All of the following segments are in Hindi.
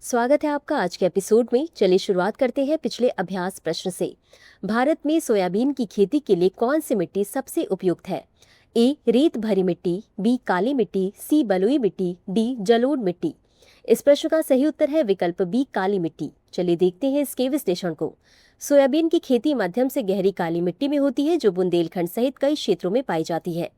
स्वागत है आपका आज के एपिसोड में। चलिए शुरुआत करते हैं पिछले अभ्यास प्रश्न से। भारत में सोयाबीन की खेती के लिए कौन सी मिट्टी सबसे उपयुक्त है? ए रेत भरी मिट्टी, बी काली मिट्टी, सी बलुई मिट्टी, डी जलोढ़ मिट्टी। इस प्रश्न का सही उत्तर है विकल्प बी काली मिट्टी। चलिए देखते हैं इसके विश्लेषण को। सोयाबीन की खेती मध्यम से गहरी काली मिट्टी में होती है जो बुंदेलखंड सहित कई क्षेत्रों में पाई जाती है।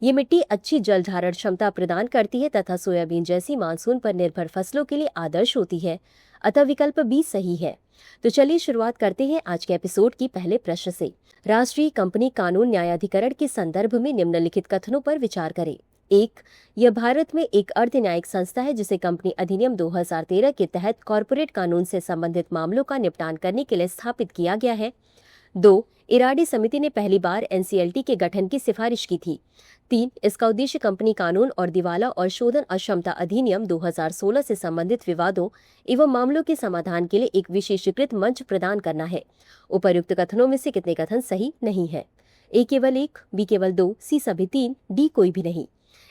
ये मिट्टी अच्छी जल धारण क्षमता प्रदान करती है तथा सोयाबीन जैसी मानसून पर निर्भर फसलों के लिए आदर्श होती है, अतः विकल्प बी सही है। तो चलिए शुरुआत करते हैं आज के एपिसोड की पहले प्रश्न से। राष्ट्रीय कंपनी कानून न्यायाधिकरण के संदर्भ में निम्नलिखित कथनों पर विचार करें। एक, यह भारत में एक अर्ध न्यायिक संस्था है जिसे कंपनी अधिनियम 2013 के तहत कॉरपोरेट कानून से संबंधित मामलों का निपटान करने के लिए स्थापित किया गया है। 2, इराडी समिति ने पहली बार एनसीएलटी के गठन की सिफारिश की थी। 3, इसका उद्देश्य कंपनी कानून और दिवाला और शोधन अक्षमता अधिनियम 2016 से संबंधित विवादों एवं मामलों के समाधान के लिए एक विशेषीकृत मंच प्रदान करना है। उपर्युक्त कथनों में से कितने कथन सही नहीं है? ए केवल 1, बी केवल 2, सी सभी 3, डी कोई भी नहीं।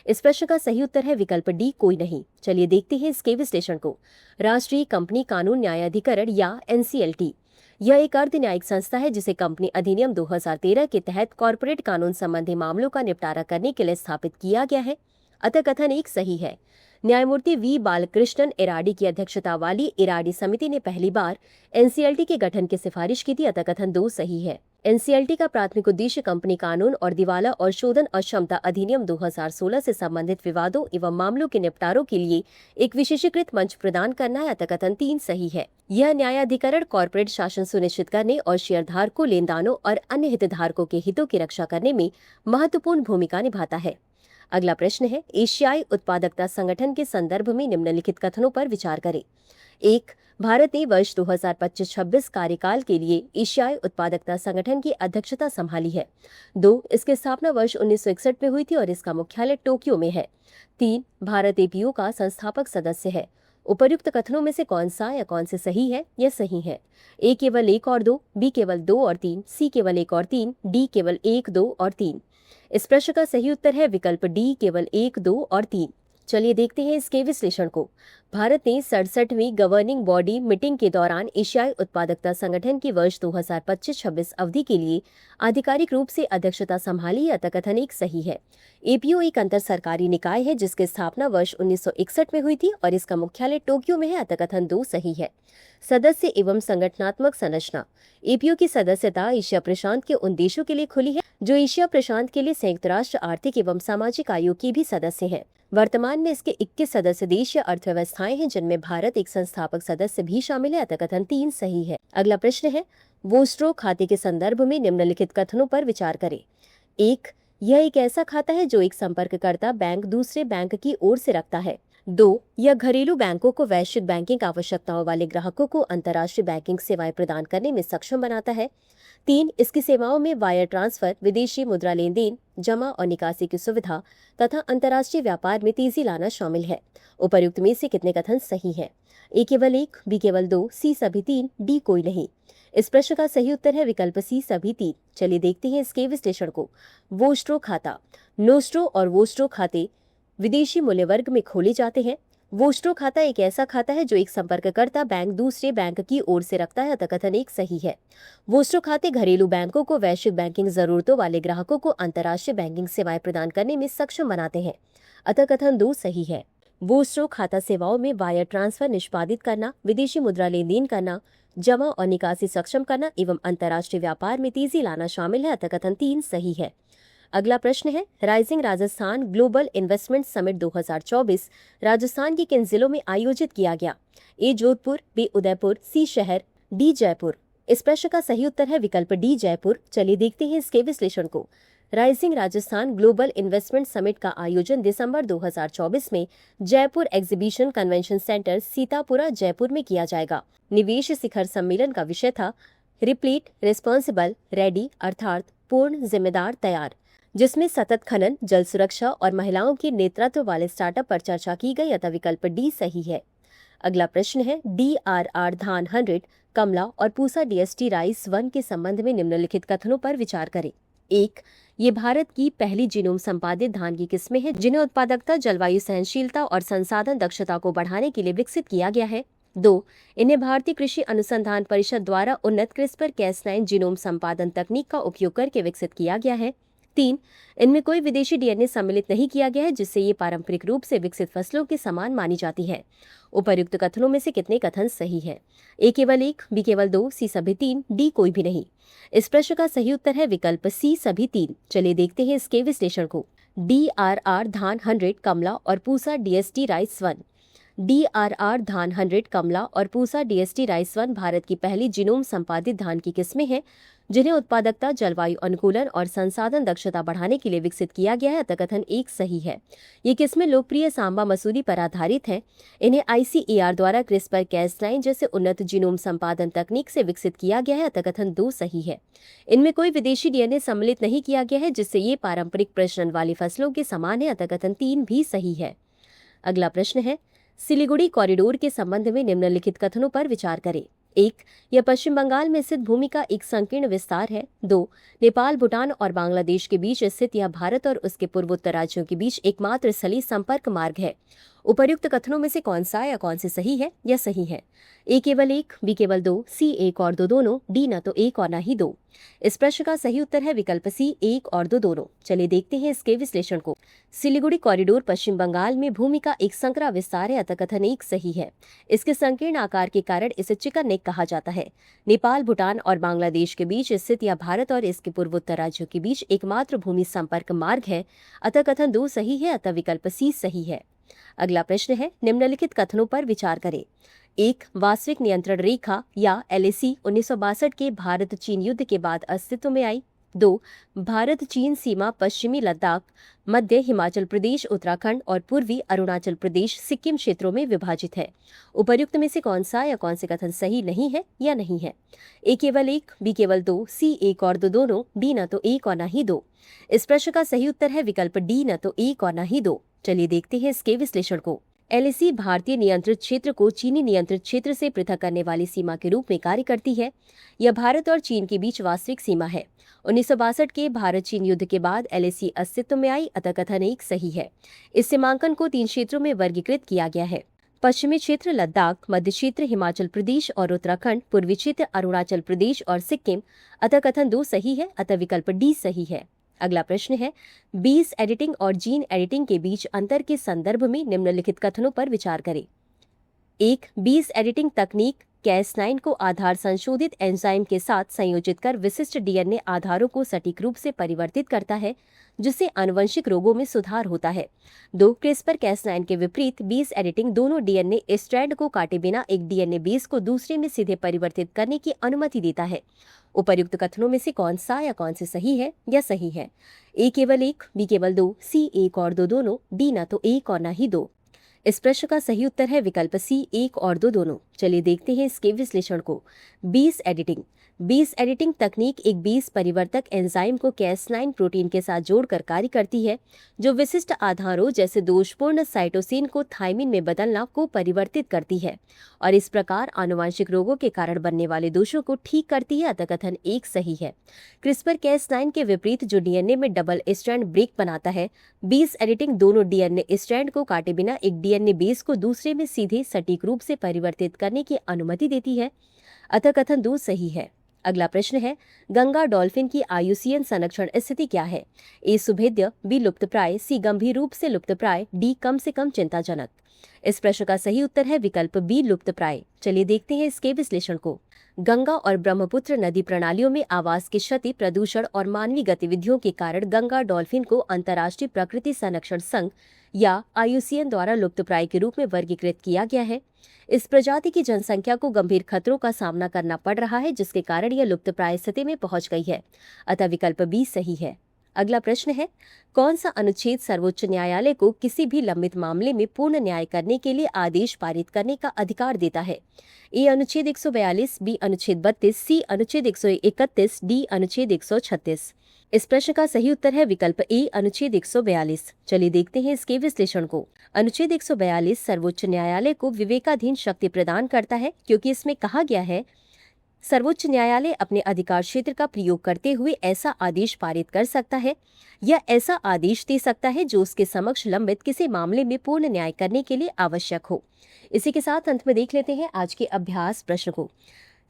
इस प्रश्न का सही उत्तर है विकल्प डी कोई नहीं। चलिए देखते हैं इसके विश्लेषण को। राष्ट्रीय कंपनी कानून न्यायाधिकरण या एनसीएलटी यह एक अर्ध न्यायिक संस्था है जिसे कंपनी अधिनियम 2013 के तहत कॉरपोरेट कानून संबंधी मामलों का निपटारा करने के लिए स्थापित किया गया है, अतः कथन 1 सही है। न्यायमूर्ति वी बालकृष्णन इराडी की अध्यक्षता वाली इराडी समिति ने पहली बार एनसीएलटी के गठन की सिफारिश की थी, अतः कथन 2 सही है। एनसीएलटी का प्राथमिक उद्देश्य कंपनी कानून और दिवाला और शोधन अक्षमता अधिनियम 2016 से संबंधित विवादों एवं मामलों के निपटारों के लिए एक विशेषीकृत मंच प्रदान करना है, अतः कथन 3 सही है। यह न्यायाधिकरण कॉर्पोरेट शासन सुनिश्चित करने और शेयरधारकों, लेनदारों और अन्य हितधारकों के हितों की रक्षा करने में महत्वपूर्ण भूमिका निभाता है। अगला प्रश्न है, एशियाई उत्पादकता संगठन के संदर्भ में निम्नलिखित कथनों पर विचार करें। 1, भारत ने वर्ष 2025-26 कार्यकाल के लिए एशियाई उत्पादकता संगठन की अध्यक्षता संभाली है। 2, इसकी स्थापना वर्ष 1961 में हुई थी और इसका मुख्यालय टोक्यो में है। 3, भारत एपीओ का संस्थापक सदस्य है। उपर्युक्त कथनों में से कौन सा या कौन से सही है? यह सही है। ए केवल 1 और 2, बी केवल 2 और 3, सी केवल 1 और 3, डी केवल 1, 2 और 3। इस प्रश्न का सही उत्तर है विकल्प डी केवल 1, 2 और 3। चलिए देखते हैं इसके विश्लेषण को। भारत ने 67वीं गवर्निंग बॉडी मीटिंग के दौरान एशियाई उत्पादकता संगठन की वर्ष 2025-26 अवधि के लिए आधिकारिक रूप से अध्यक्षता संभाली, अतः कथन 1 सही है। एपीओ एक अंतर सरकारी निकाय है जिसकी स्थापना वर्ष 1961 में हुई थी और इसका मुख्यालय टोक्यो में है, अतः कथन 2 सही है। सदस्य एवं संगठनात्मक संरचना। एपीओ की सदस्यता एशिया प्रशांत के उन देशों के लिए खुली है जो एशिया प्रशांत के लिए संयुक्त राष्ट्र आर्थिक एवं सामाजिक आयोग की भी सदस्य हैं। वर्तमान में इसके 21 सदस्य देश या अर्थव्यवस्थाएं हैं जिनमें भारत एक संस्थापक सदस्य भी शामिल है, अतः कथन 3 सही है। अगला प्रश्न है, वोस्ट्रो खाते के संदर्भ में निम्नलिखित कथनों पर विचार करें। 1, यह एक ऐसा खाता है जो एक संपर्ककर्ता बैंक दूसरे बैंक की ओर से रखता है। 2, यह घरेलू बैंकों को वैश्विक बैंकिंग आवश्यकताओं वाले ग्राहकों को अंतर्राष्ट्रीय बैंकिंग सेवाएं प्रदान करने में सक्षम बनाता है। 3, इसकी सेवाओं में वायर ट्रांसफर, विदेशी मुद्रा लेन देन, जमा और निकासी की सुविधा तथा अंतर्राष्ट्रीय व्यापार में तेजी लाना शामिल है। उपर्युक्त में से कितने कथन सही हैं? ए केवल 1, बी केवल 2, सी सभी 3, डी कोई नहीं। इस प्रश्न का सही उत्तर है विकल्प सी सभी 3। चलिए देखते हैं इसके विश्लेषण को। वोस्ट्रो खाता। नोस्ट्रो और वोस्ट्रो खाते विदेशी मूल्य वर्ग में खोले जाते हैं। वोस्ट्रो खाता एक ऐसा खाता है जो एक संपर्ककर्ता बैंक दूसरे बैंक की ओर से रखता है, अतः कथन 1 सही है। वोस्ट्रो खाते घरेलू बैंकों को वैश्विक बैंकिंग जरूरतों वाले ग्राहकों को अंतर्राष्ट्रीय बैंकिंग सेवाएं प्रदान करने में सक्षम बनाते हैं, अतः कथन 2 सही है। वोस्ट्रो खाता सेवाओं में वायर ट्रांसफर निष्पादित करना, विदेशी मुद्रा लेन देन करना, जमा और निकासी सक्षम करना एवं अंतर्राष्ट्रीय व्यापार में तेजी लाना शामिल है, अतः कथन 3 सही है। अगला प्रश्न है, rising Rajasthan global investment summit 2024 Rajasthan के किन जिलों में आयोजित किया गया? ए जोधपुर, बी उदयपुर, सी शहर, डी जयपुर। इस प्रश्न का सही उत्तर है विकल्प डी जयपुर। चलिए देखते हैं इसके विश्लेषण को। Rising Rajasthan global investment summit का आयोजन दिसंबर 2024 में Jaipur exhibition convention centre Sitapura Jaipur में किया जाएगा। निवेश शिखर सम्मेलन का विषय था रिप्लीट, रिस्पॉन्सिबल, रेडी अर्थात पूर्ण, जिम्मेदार, तैयार, जिसमें सतत खनन, जल सुरक्षा और महिलाओं के नेतृत्व वाले स्टार्टअप पर चर्चा की गई, अतः विकल्प डी सही है। अगला प्रश्न है, DRR धान 100, कमला और पूसा DST राइस 1 के संबंध में निम्नलिखित कथनों पर विचार करें। 1, ये भारत की पहली जीनोम संपादित धान की किस्में हैं जिन्हें उत्पादकता, जलवायु सहनशीलता और संसाधन दक्षता को बढ़ाने के लिए विकसित किया गया है। 2. इन्हें भारतीय कृषि अनुसंधान परिषद द्वारा उन्नत क्रिस्पर Cas9 जीनोम संपादन तकनीक का उपयोग करके विकसित किया गया है। 3. इनमें कोई विदेशी डीएनए सम्मिलित नहीं किया गया है, जिससे ये पारंपरिक रूप से विकसित फसलों के समान मानी जाती है। उपर्युक्त कथनों में से कितने कथन सही हैं? ए केवल 1, बी केवल 2, सी सभी 3, डी कोई भी नहीं। इस प्रश्न का सही उत्तर है विकल्प सी सभी 3। चलिए देखते हैं इसके विश्लेषण को। DRR धान 100 कमला और पूसा DST राइस 1। DRR धान 100 कमला और पूसा DST राइस 1 भारत की पहली जीनोम संपादित धान की किस्में हैं, जिन्हें उत्पादकता, जलवायु अनुकूलन और संसाधन दक्षता बढ़ाने के लिए विकसित किया गया है। अतः कथन 1 सही है। ये किस्में लोकप्रिय सांबा मसूरी पर आधारित हैं। इन्हें ICAR द्वारा क्रिस्पर Cas9 जैसे उन्नत जीनोम संपादन तकनीक से विकसित किया गया है। अतः कथन 2 सही है। इनमें कोई विदेशी डीएनए सम्मिलित नहीं किया गया है, जिससे ये पारंपरिक प्रजनन वाली फसलों के समान है। अतः कथन 3 भी सही है। अगला प्रश्न है, सिलीगुड़ी कॉरिडोर के संबंध में निम्नलिखित कथनों पर विचार करें। 1. यह पश्चिम बंगाल में स्थित भूमि का एक संकीर्ण विस्तार है। 2. नेपाल, भूटान और बांग्लादेश के बीच स्थित यह भारत और उसके पूर्वोत्तर राज्यों के बीच एकमात्र स्थलीय संपर्क मार्ग है। उपर्युक्त कथनों में से कौन सा या कौन से सही है या सही है? ए केवल 1, बी केवल 2, सी 1 और 2 दोनों, डी न तो 1 और न ही 2। इस प्रश्न का सही उत्तर है विकल्प सी 1 और 2 दोनों। चलिए देखते हैं इसके विश्लेषण को। सिलीगुड़ी कॉरिडोर पश्चिम बंगाल में भूमि का एक संकरा विस्तार है। अतः कथन 1 सही है। इसके संकीर्ण आकार के कारण इसे चिकन नेक कहा जाता है। नेपाल, भूटान और बांग्लादेश के बीच स्थित यह भारत और इसके पूर्वोत्तर राज्यों के बीच एकमात्र भूमि संपर्क मार्ग है। अतः कथन 2 सही है। अतः विकल्प सी सही है। अगला प्रश्न है, निम्नलिखित कथनों पर विचार करें। 1. वास्तविक नियंत्रण रेखा या LAC 1962 के भारत चीन युद्ध के बाद अस्तित्व में आई। 2. भारत चीन सीमा पश्चिमी लद्दाख, मध्य हिमाचल प्रदेश, उत्तराखंड और पूर्वी अरुणाचल प्रदेश, सिक्किम क्षेत्रों में विभाजित है। उपर्युक्त में से कौन सा या कौन से कथन सही नहीं है या नहीं है? ए केवल 1, बी केवल 2, सी 1 और 2 दोनों, डी न तो 1 और न ही 2। इस प्रश्न का सही उत्तर है विकल्प डी न तो 1 और न ही 2। चलिए देखते हैं इसके विश्लेषण को। LAC भारतीय नियंत्रित क्षेत्र को चीनी नियंत्रित क्षेत्र से पृथक करने वाली सीमा के रूप में कार्य करती है। यह भारत और चीन के बीच वास्तविक सीमा है। 1962 के भारत चीन युद्ध के बाद LAC अस्तित्व में आई। अतः कथन 1 सही है। इस सीमांकन को 3 क्षेत्रों में वर्गीकृत किया गया है। पश्चिमी क्षेत्र लद्दाख, मध्य क्षेत्र हिमाचल प्रदेश और उत्तराखंड, पूर्वी क्षेत्र अरुणाचल प्रदेश और सिक्किम। अतः कथन 2 सही है। अतः विकल्प डी सही है। अगला प्रश्न है, बेस एडिटिंग और जीन एडिटिंग के बीच अंतर के संदर्भ में निम्नलिखित कथनों पर विचार करें। 1. बेस एडिटिंग तकनीक Cas9 को आधार संशोधित एंजाइम के साथ संयोजित कर विशिष्ट डीएनए आधारों को सटीक रूप से परिवर्तित करता है, जिससे आनुवंशिक रोगों में सुधार होता है। 2. क्रिस्पर Cas9 के विपरीत बेस एडिटिंग दोनों डीएनए स्ट्रैंड को काटे बिना एक डीएनए बेस को दूसरे में सीधे परिवर्तित करने की अनुमति देता है। उपर्युक्त कथनों में से कौन सा या कौन से सही है या सही है? ए केवल 1, बी केवल 2, सी 1 और 2 दोनों, डी न तो 1 और न ही 2। इस प्रश्न का सही उत्तर है विकल्प सी 1 और 2 दोनों। चलिए देखते हैं इसके विश्लेषण को। Base editing. बेस एडिटिंग तकनीक एक बेस परिवर्तक एंजाइम को Cas9 प्रोटीन के साथ जोड़कर कार्य करती है, जो विशिष्ट आधारों जैसे दोषपूर्ण साइटोसिन को थाइमिन में बदलना को परिवर्तित करती है और इस प्रकार आनुवंशिक रोगों के कारण बनने वाले दोषों को ठीक करती है। अतः कथन 1 सही है। क्रिस्पर Cas9 के विपरीत जो डीएनए में डबल स्ट्रैंड ब्रेक बनाता है, बेस एडिटिंग दोनों डीएनए स्ट्रैंड को काटे बिना एक डीएनए बेस को दूसरे में सीधे सटीक रूप से परिवर्तित करने की अनुमति देती है। अतः कथन 2 सही है। अगला प्रश्न है, गंगा डॉल्फिन की IUCN संरक्षण स्थिति क्या है? ए सुभेद्य, बी लुप्तप्राय, सी गंभीर रूप से लुप्तप्राय, डी कम से कम चिंताजनक। इस प्रश्न का सही उत्तर है विकल्प बी लुप्तप्राय। चलिए देखते हैं इसके विश्लेषण को। गंगा और ब्रह्मपुत्र नदी प्रणालियों में आवास की क्षति, प्रदूषण और मानवीय गतिविधियों के कारण गंगा डॉल्फिन को अंतर्राष्ट्रीय प्रकृति संरक्षण संघ या IUCN द्वारा लुप्तप्राय के रूप में वर्गीकृत किया गया है। इस प्रजाति की जनसंख्या को गंभीर खतरों का सामना करना पड़ रहा है, जिसके कारण यह लुप्तप्राय स्थिति में पहुंच गई है। अतः विकल्प बी सही है। अगला प्रश्न है, कौन सा अनुच्छेद सर्वोच्च न्यायालय को किसी भी लंबित मामले में पूर्ण न्याय करने के लिए आदेश पारित करने का अधिकार देता है? ए अनुच्छेद 142, बी अनुच्छेद 32, सी अनुच्छेद 131, डी अनुच्छेद 136। इस प्रश्न का सही उत्तर है विकल्प ए अनुच्छेद 142। चलिए देखते हैं इसके विश्लेषण को। अनुच्छेद 142 सर्वोच्च न्यायालय को विवेकाधीन शक्ति प्रदान करता है, क्योंकि इसमें कहा गया है सर्वोच्च न्यायालय अपने अधिकार क्षेत्र का प्रयोग करते हुए ऐसा आदेश पारित कर सकता है या ऐसा आदेश दे सकता है जो उसके समक्ष लंबित किसी मामले में पूर्ण न्याय करने के लिए आवश्यक हो। इसी के साथ अंत में देख लेते हैं आज के अभ्यास प्रश्न को।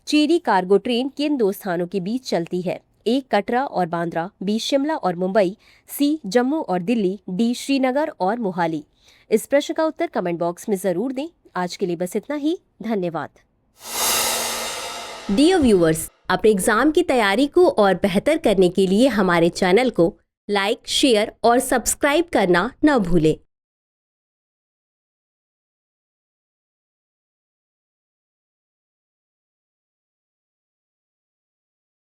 चेरी कार्गो ट्रेन किन दो स्थानों के बीच चलती है? ए कटरा और बांद्रा, बी शिमला और मुंबई, सी जम्मू और दिल्ली, डी श्रीनगर और मोहाली। इस प्रश्न का उत्तर कमेंट बॉक्स में जरूर दें। आज के लिए बस इतना ही। धन्यवाद। डियर व्यूअर्स, अपने एग्जाम की तैयारी को और बेहतर करने के लिए हमारे चैनल को लाइक, शेयर और सब्सक्राइब करना न भूलें।